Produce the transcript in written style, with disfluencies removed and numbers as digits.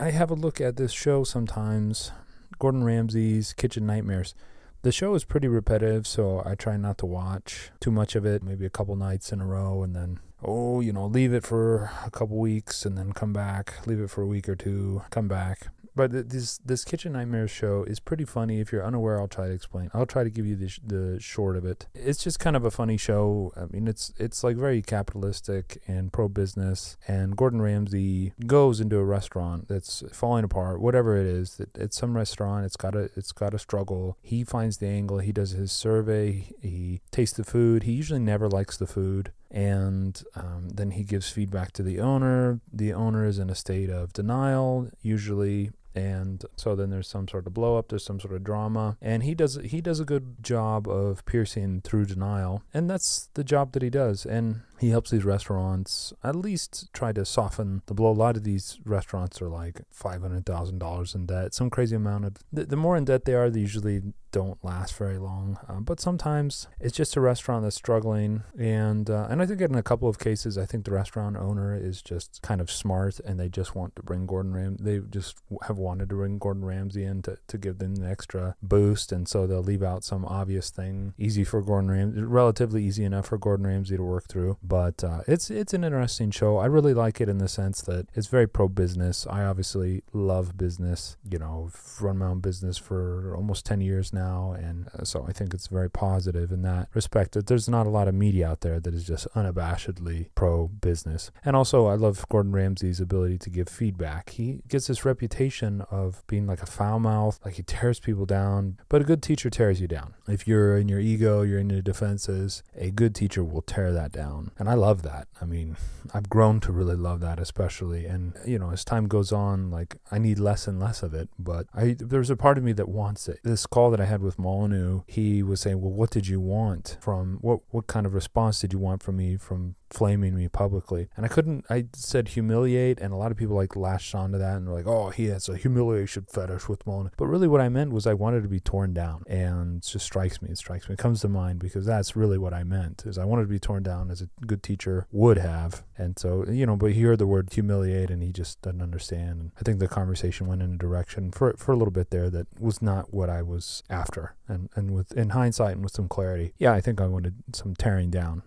I have a look at this show sometimes, Gordon Ramsay's Kitchen Nightmares. The show is pretty repetitive, so I try not to watch too much of it, maybe a couple nights in a row, and then, leave it for a couple weeks and then come back, leave it for a week or two, come back. But this Kitchen Nightmares show is pretty funny. If you're unaware, I'll try to explain. I'll try to give you the short of it. It's just kind of a funny show. I mean, it's like very capitalistic and pro-business. And Gordon Ramsay goes into a restaurant that's falling apart, whatever it is. It's some restaurant. It's got a struggle. He finds the angle. He does his survey. He tastes the food. He usually never likes the food. And then he gives feedback to the owner. The owner is in a state of denial, usually. And so then there's some sort of blow up, there's some sort of drama, and he does a good job of piercing through denial, and that's the job that he does. And he helps these restaurants at least try to soften the blow. A lot of these restaurants are like $500,000 in debt, some crazy amount of. The more in debt they are, they usually don't last very long. But sometimes it's just a restaurant that's struggling, and I think in a couple of cases, I think the restaurant owner is just kind of smart, and they just want to bring Gordon Ramsay. They just have wanted to bring Gordon Ramsay in to give them an extra boost, and so they'll leave out some obvious thing, relatively easy enough for Gordon Ramsay to work through. But it's an interesting show. I really like it in the sense that it's very pro-business. I obviously love business. I've run my own business for almost 10 years now, and so I think it's very positive in that respect. That there's not a lot of media out there that is just unabashedly pro-business. And also, I love Gordon Ramsay's ability to give feedback. He gets this reputation of being like a foul mouth, like he tears people down, but a good teacher tears you down. If you're in your ego, you're in your defenses, a good teacher will tear that down. And I love that. I mean, I've grown to really love that, especially. And, as time goes on, like, I need less and less of it. But there's a part of me that wants it. This call that I had with Molyneux, he was saying, well, what did you want from, what kind of response did you want from me from flaming me publicly? And I said humiliate, and a lot of people latched onto that and were like, oh, he has a humiliation fetish with Molyneux. But really what I meant was I wanted to be torn down, and it just strikes me. It comes to mind because that's really what I meant, is I wanted to be torn down as a good teacher would have. And so, but he heard the word humiliate and he just doesn't understand. And I think the conversation went in a direction for a little bit there that was not what I was after. And in hindsight and with some clarity, yeah, I think I wanted some tearing down.